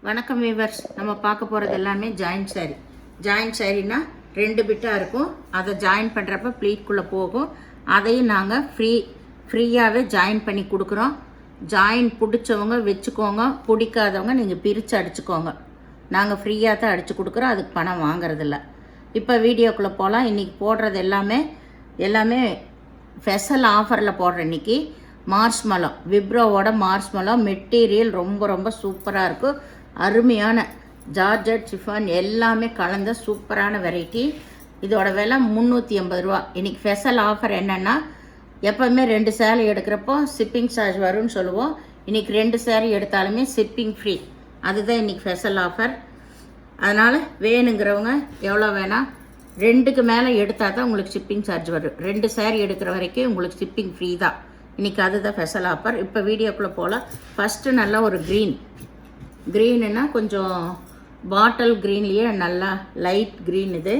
வணக்கம் வீவர்ஸ். நம்ம பார்க்க போகிறது எல்லாமே ஜாயிண்ட் சாரீ. ஜாயிண்ட் சாரீனா 2 பிட்டாக இருக்கும். அதை ஜாயின் பண்ணுறப்ப ப்ளீட்குள்ளே போகும். அதையும் நாங்கள் ஃப்ரீயாகவே ஜாயின் பண்ணி கொடுக்குறோம். ஜாயின் பிடிச்சவங்க வச்சுக்கோங்க, பிடிக்காதவங்க நீங்கள் பிரித்து அடிச்சுக்கோங்க. நாங்கள் ஃப்ரீயாக தான் அடித்து கொடுக்குறோம், அதுக்கு பணம் வாங்குறதில்ல. இப்போ வீடியோக்குள்ளே போகலாம். இன்றைக்கி போடுறது எல்லாமே ஸ்பெஷல் ஆஃபரில் போடுற இன்றைக்கி மார்ஷ்மெலோ, விப்ரோவோட மார்ஷ்மெலோ மெட்டீரியல் ரொம்ப சூப்பராக இருக்கும். அருமையான ஜார்ஜட் சிஃபான் எல்லாமே கலந்த சூப்பரான வெரைட்டி. இதோட விலை 380 ரூபா. இன்றைக்கி ஸ்பெஷல் ஆஃபர் என்னென்னா, எப்போவுமே 2 சேரீ எடுக்கிறப்போ ஷிப்பிங் சார்ஜ் வரும்னு சொல்லுவோம். இன்றைக்கி 2 சேரீ எடுத்தாலுமே ஷிப்பிங் ஃப்ரீ. அதுதான் இன்றைக்கி ஸ்பெஷல் ஆஃபர். அதனால் வேணுங்கிறவங்க எவ்வளோ வேணால் 2க்கு மேலே எடுத்தால் தான் உங்களுக்கு ஷிப்பிங் சார்ஜ் வரும். 2 சேரீ எடுக்கிற வரைக்கும் உங்களுக்கு ஷிப்பிங் ஃப்ரீ தான். இன்றைக்கி அதுதான் ஸ்பெஷல் ஆஃபர். இப்போ வீடியோக்குள்ளே போகலாம். ஃபஸ்ட்டு நல்லா ஒரு க்ரீனுன்னா கொஞ்சம் பாட்டில் க்ரீன்லேயே நல்லா லைட் க்ரீன். இது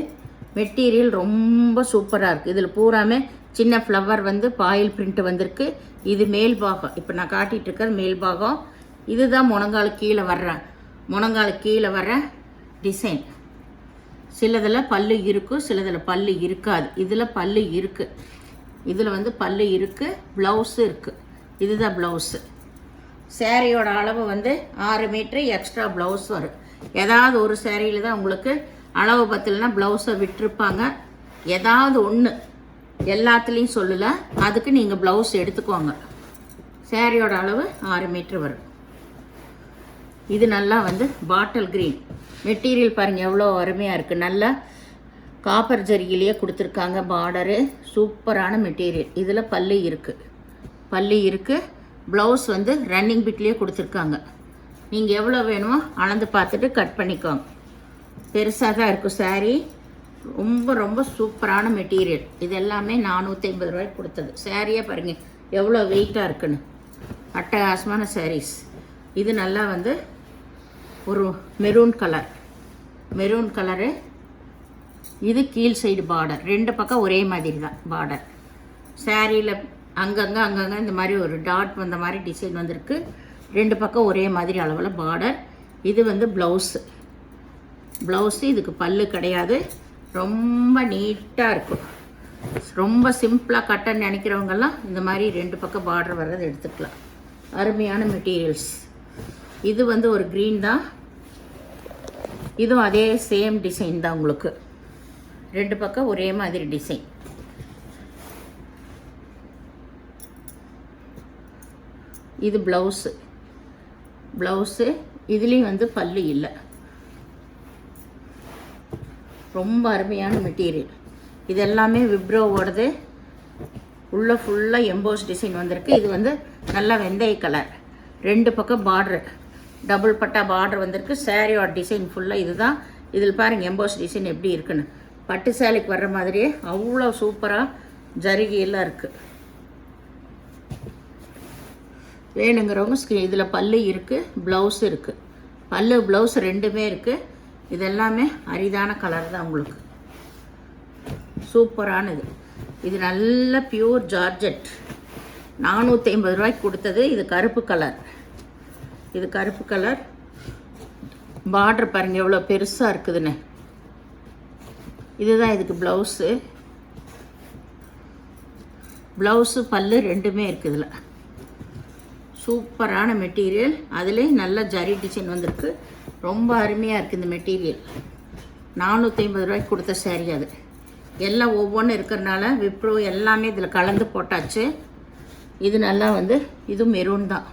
மெட்டீரியல் ரொம்ப சூப்பராக இருக்குது. இதில் பூராமே சின்ன ஃப்ளவர் பாயில் பிரிண்ட் வந்திருக்கு. இது மேல் பாகம். இப்போ நான் காட்டிகிட்டு இருக்கிறது மேல் பாகம். இதுதான் முழங்கால் கீழே வர்ற டிசைன். சிலதில் பல்லு இருக்கும், சிலதில் பல்லு இருக்காது. இதில் பல்லு இருக்குது. இதில் பல்லு இருக்குது, ப்ளவுஸு இருக்குது. இதுதான் ப்ளவுஸு. சேரீயோட அளவு 6 மீட்ரு எக்ஸ்ட்ரா ப்ளவுஸ் வரும். ஏதாவது ஒரு சேரீயில் தான் உங்களுக்கு அளவு பத்தலைன்னா ப்ளவுஸை விட்டுருப்பாங்க. ஏதாவது ஒன்று, எல்லாத்துலேயும் சொல்லலை. அதுக்கு நீங்கள் ப்ளவுஸ் எடுத்துக்கோங்க. சேரீயோட அளவு 6 மீட்ரு வரும். இது நல்லா பாட்டில் க்ரீன் மெட்டீரியல் பாருங்கள், எவ்வளோ அருமையாக இருக்குது. நல்லா காப்பர் ஜரிகிலேயே கொடுத்துருக்காங்க. பார்டரு சூப்பரான மெட்டீரியல். இதில் பல்லு இருக்குது. ப்ளவுஸ் ரன்னிங் பிட்லேயே கொடுத்துருக்காங்க. நீங்கள் எவ்வளோ வேணுமோ அளந்து பார்த்துட்டு கட் பண்ணிக்கோங்க. பெருசாக தான் இருக்கும் சாரீ. ரொம்ப சூப்பரான மெட்டீரியல். இது எல்லாமே 450 ரூபாய்க்கு கொடுத்தது. சாரியே பாருங்கள் எவ்வளோ வெயிட்டாக இருக்குன்னு. அட்டகாசமான சாரீஸ். இது நல்லா ஒரு மெரூன் கலரு. இது கீழ் சைடு பார்டர். 2 பக்கம் ஒரே மாதிரி தான் பார்டர். சாரியில் அங்கங்கே இந்த மாதிரி ஒரு டாட் வந்த மாதிரி டிசைன் வந்திருக்கு. 2 பக்கம் ஒரே மாதிரி அளவில் பார்டர். இது ப்ளவுஸு. இதுக்கு பல்லு கிடையாது. ரொம்ப நீட்டாக இருக்கும். ரொம்ப சிம்பிளாக கட்டன்னு நினைக்கிறவங்கெல்லாம் இந்த மாதிரி 2 பக்கம் பார்டர் வர்றது எடுத்துக்கலாம். அருமையான மெட்டீரியல்ஸ். இது ஒரு க்ரீன் தான். இதுவும் அதே சேம் டிசைன் தான். உங்களுக்கு 2 பக்கம் ஒரே மாதிரி டிசைன். இது ப்ளவுஸு. இதுலேயும் பல்லு இல்லை. ரொம்ப அருமையான மெட்டீரியல். இது எல்லாமே விப்ரோவோடது. உள்ள ஃபுல்லாக எம்போஸ் டிசைன் வந்திருக்கு. இது நல்லா வெந்தய கலர். 2 பக்கம் பார்ட்ரு, டபுள் பட்டா பார்டர் வந்திருக்கு. சாரியோட டிசைன் ஃபுல்லாக இதுதான். இதில் பாருங்கள் எம்போஸ் டிசைன் எப்படி இருக்குன்னு. பட்டு சேலைக்கு வர்ற மாதிரியே அவ்வளோ சூப்பராக ஜரிகையெல்லாம் இருக்குது. வேணுங்கிறவங்க இதில் பல்லு இருக்குது, ப்ளவுஸ் இருக்குது. பல்லு ப்ளவுஸ் 2மே இருக்குது. இதெல்லாமே அரிதான கலர் தான். உங்களுக்கு சூப்பரானது. இது நல்ல பியூர் ஜார்ஜட். 450 ரூபாய்க்கு கொடுத்தது. இது கருப்பு கலர். பார்டர் பாருங்கள் எவ்வளோ பெருசாக இருக்குதுன்னு. இதுதான் இதுக்கு ப்ளவுஸு பல்லு 2மே இருக்குது. இதில் சூப்பரான மெட்டீரியல். அதிலே நல்ல ஜரி டிசைன் வந்திருக்கு. ரொம்ப அருமையாக இருக்குது இந்த மெட்டீரியல். 450 ரூபாய்க்கு கொடுத்த சாரீ. அது எல்லாம் ஒவ்வொன்றும் இருக்கிறனால விப்ரோ எல்லாமே இதில் கலந்து போட்டாச்சு. இது நல்லா இது மெரூன் தான்.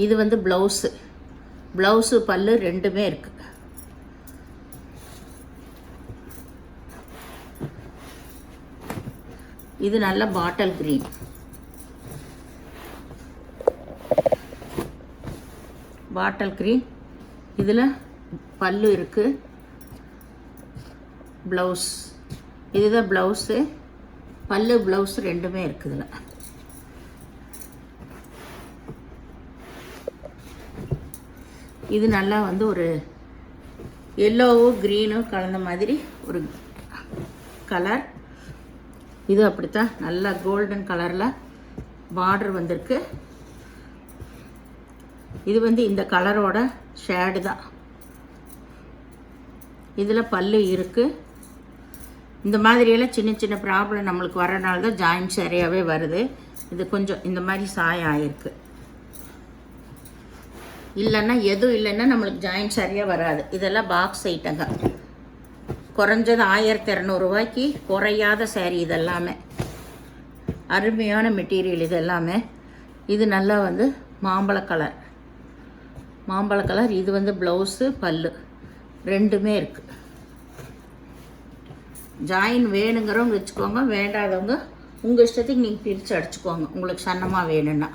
இது ப்ளவுஸு பல்லு 2மே இருக்குது. இது நல்ல பாட்டில் க்ரீன். இதில் பல்லு இருக்குது, ப்ளவுஸ். இதுதான் ப்ளவுஸு. பல்லு ப்ளவுஸ் 2மே இருக்குது. இதில் இது நல்லா ஒரு எல்லோவும் க்ரீனும் கலந்த மாதிரி ஒரு கலர். இது அப்படித்தான் நல்லா கோல்டன் கலரில் பார்டர் வந்திருக்கு. இது இந்த கலரோட ஷேடு தான். இதில் பல்லு இருக்குது. இந்த மாதிரியெல்லாம் சின்ன சின்ன ப்ராப்ளம் நம்மளுக்கு வரனால தான் ஜாயிண்ட் சரியாகவே வருது. இது கொஞ்சம் இந்த மாதிரி சாயம் ஆகிருக்கு. இல்லைன்னா எதுவும் இல்லைன்னா நம்மளுக்கு ஜாயிண்ட் சரியாக வராது. இதெல்லாம் பாக்ஸ் ஐட்டங்க. குறைஞ்சது 1200 ரூபாய்க்கு குறையாத சேரீ. இதெல்லாமே அருமையான மெட்டீரியல். இது எல்லாமே இது நல்லா வந்து மாம்பழ கலர். மாம்பழ கலர். இது வந்து ப்ளவுஸு பல்லு ரெண்டுமே இருக்குது. ஜாயின் வேணுங்கிறவங்க வச்சுக்கோங்க, வேண்டாதவங்க உங்கள் இஷ்டத்துக்கு நீங்கள் பிரித்து அடிச்சுக்கோங்க உங்களுக்கு சன்னமாக வேணும்னா.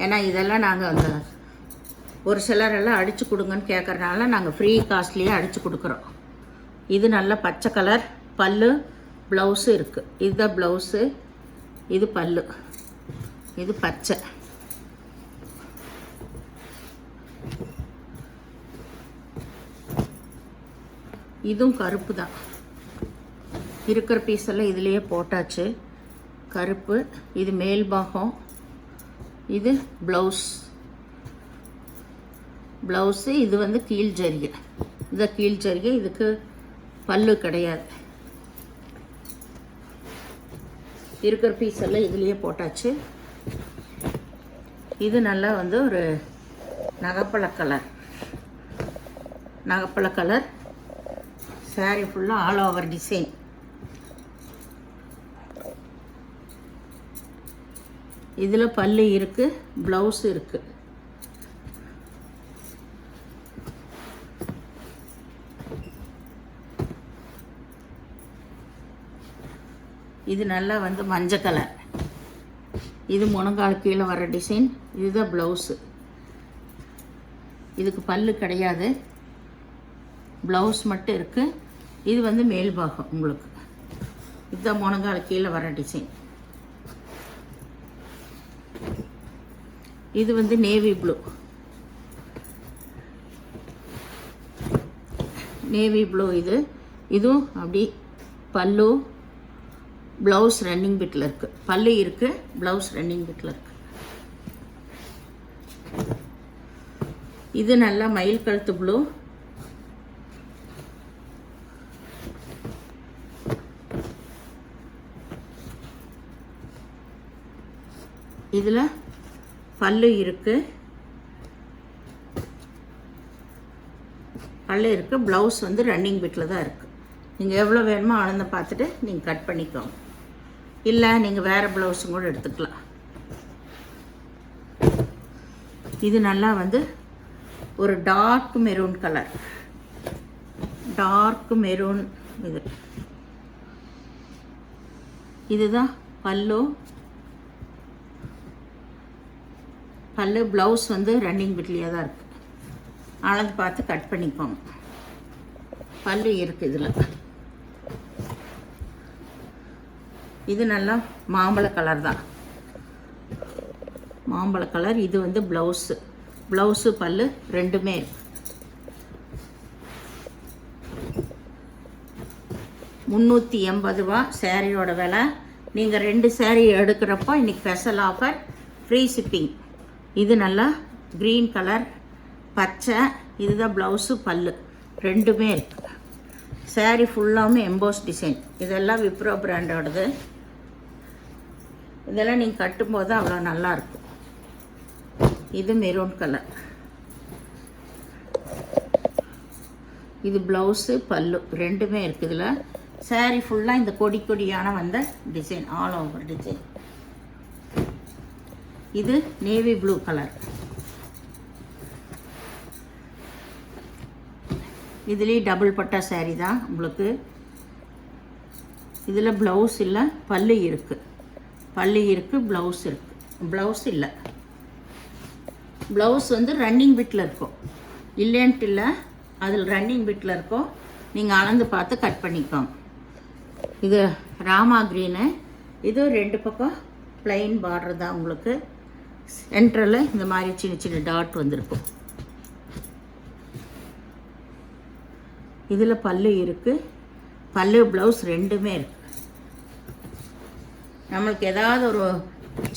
ஏன்னா இதெல்லாம் நாங்கள் அந்த ஒரு சிலரெல்லாம் அடித்து கொடுங்கன்னு கேட்குறனால நாங்கள் ஃப்ரீ காஸ்ட்லியே அடித்து கொடுக்குறோம். இது நல்ல பச்சை கலர். பல்லு ப்ளவுஸு இருக்குது. இதுதான் ப்ளவுஸு, இது பல்லு, இது பச்சை. இதுவும் கருப்பு தான். இருக்கிற பீஸ் எல்லாம் இதுலேயே போட்டாச்சு. கருப்பு. இது மேல் பாகம். இது ப்ளவுஸ். ப்ளவுஸு. இது வந்து கீழ் ஜரிகை. இதை கீழ் ஜரிகை. இதுக்கு பல்லு கிடையாது. இருக்கிற பீஸ் எல்லாம் இதுலேயே போட்டாச்சு. இது நல்லா வந்து ஒரு நகைப்பழ கலர். நகைப்பழ கலர். சாரீ ஃபுல்லாக ஆல் ஓவர் டிசைன். இதில் பல்லு இருக்குது, ப்ளவுஸ் இருக்குது. இது நல்லா வந்து மஞ்சள் கலர். இது முழங்கால் கீழே வர டிசைன். இதுதான் ப்ளவுஸு. இதுக்கு பல்லு கிடையாது, ப்ளவுஸ் மட்டும் இருக்குது. இது வந்து மேல் பாகம் உங்களுக்கு. இதுதான் முழங்கால் கீழே வர டிசைன். இது வந்து நேவி ப்ளூ. Navy blue. இதுவும் அப்படி பல்லு ப்ளவுஸ் ரன்னிங் பிட்டில் இருக்குது. பல்லு இருக்குது, ப்ளவுஸ் ரன்னிங் பிட்டில் இருக்குது. இது நல்லா மயில் கழுத்து ப்ளூ. இதில் பல்லு இருக்குது, பல்லு இருக்குது. ப்ளவுஸ் வந்து ரன்னிங் பிட்டில் தான் இருக்குது. நீங்கள் எவ்வளோ வேணுமோ அளந்து பார்த்துட்டு நீங்கள் கட் பண்ணிக்கோங்க. இல்லை நீங்கள் வேறு ப்ளவுஸும் கூட எடுத்துக்கலாம். இது நல்லா வந்து ஒரு dark maroon colour. Dark maroon. இதுதான் பல்லு. பல்லு ப்ளவுஸ் வந்து ரன்னிங் பிட்லேயே தான் இருக்குது. அளந்து பார்த்து கட் பண்ணிக்கோங்க. பல்லு இருக்குது இதில். இது நல்லா மாம்பழ கலர் தான். மாம்பழ கலர். இது வந்து ப்ளவுஸு. ப்ளவுஸு பல்லு ரெண்டுமே இருக்கு. 380 ரூபா சேரீயோட விலை. நீங்கள் 2 சேரீ எடுக்கிறப்போ இன்றைக்கி ஸ்பெஷல் ஆஃபர், ஃப்ரீ ஷிப்பிங். இது நல்லா க்ரீன் கலர், பச்சை. இதுதான் ப்ளவுஸு பல்லு ரெண்டுமே இருக்குது. சேரீ ஃபுல்லாமே எம்போஸ் டிசைன். இதெல்லாம் விப்ரோ பிராண்டோடது. இதெல்லாம் நீங்கள் கட்டும்போது அவ்வளோ நல்லாயிருக்கும். இது மெரூன் கலர். இது ப்ளவுஸு பல்லு ரெண்டுமே இருக்குது. இதில் சேரீ ஃபுல்லாக இந்த கொடி கொடியான வந்த டிசைன், ஆல் ஓவர் டிசைன். இது நேவி ப்ளூ கலர். இதுலேயே டபுள் பட்டா சேரீ தான் உங்களுக்கு. இதில் ப்ளவுஸ் இல்லை, பல்லு இருக்குது. பல்லு இருக்குது, ப்ளவுஸ் இருக்குது. ப்ளவுஸ் இல்லை. ப்ளவுஸ் வந்து ரன்னிங் பிட்டில் இருக்கும். இல்லைன்ட்டு இல்லை, அதில் ரன்னிங் பிட்டில் இருக்கும். நீங்கள் அளந்து பார்த்து கட் பண்ணிக்கோங்க. இது ராமா க்ரீனு. இது 2 பக்கம் ப்ளைன் பார்டர் தான் உங்களுக்கு. சென்ட்ரலில் இந்த மாதிரி சின்ன சின்ன டாட் வந்திருக்கும். இதில் பல்லு இருக்குது, பல்லு ப்ளவுஸ் ரெண்டுமே இருக்குது. நம்மளுக்கு ஏதாவது ஒரு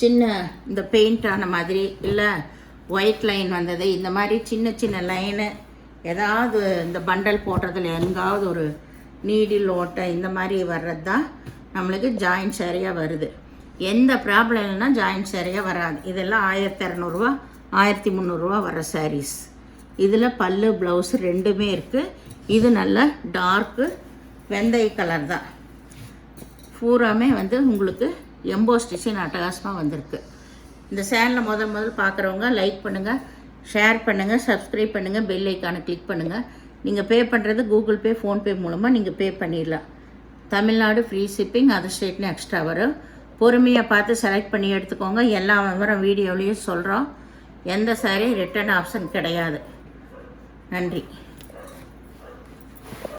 சின்ன இந்த பெயிண்ட் ஆன மாதிரி இல்லை ஒயிட் லைன் வந்தது, இந்த மாதிரி சின்ன சின்ன லைனு ஏதாவது இந்த பண்டல் போடுறதுல எங்காவது ஒரு நீடில் ஓட்டை இந்த மாதிரி வர்றது தான் நம்மளுக்கு ஜாயிண்ட் சாரியாக வருது. எந்த ப்ராப்ளம் இல்லைன்னா ஜாயிண்ட் சாரியாக வராது. இதெல்லாம் 1200 1300 வர சாரீஸ். இதில் பல்லு ப்ளவுஸு ரெண்டுமே இருக்குது. இது நல்ல டார்க்கு வெந்தய கலர் தான். பூராமே வந்து உங்களுக்கு எம்போஸ் டிசைன் அட்டகாசமாக வந்திருக்கு. இந்த சேனலை முதல் பார்க்குறவங்க லைக் பண்ணுங்கள், ஷேர் பண்ணுங்கள், சப்ஸ்கிரைப் பண்ணுங்கள், பெல் ஐக்கானை கிளிக் பண்ணுங்கள். நீங்கள் பே பண்ணுறது கூகுள் பே, ஃபோன்பே மூலமாக நீங்கள் பே பண்ணிடலாம். தமிழ்நாடு ஃப்ரீ ஷிப்பிங், அதர் ஸ்டேட்னு எக்ஸ்ட்ரா வரும். பொறுமையாக பார்த்து செலக்ட் பண்ணி எடுத்துக்கோங்க. எல்லா விவரம் வீடியோலையும் சொல்கிறோம். எந்த சாரி ரிட்டர்ன் ஆப்ஷன் கிடையாது. நன்றி.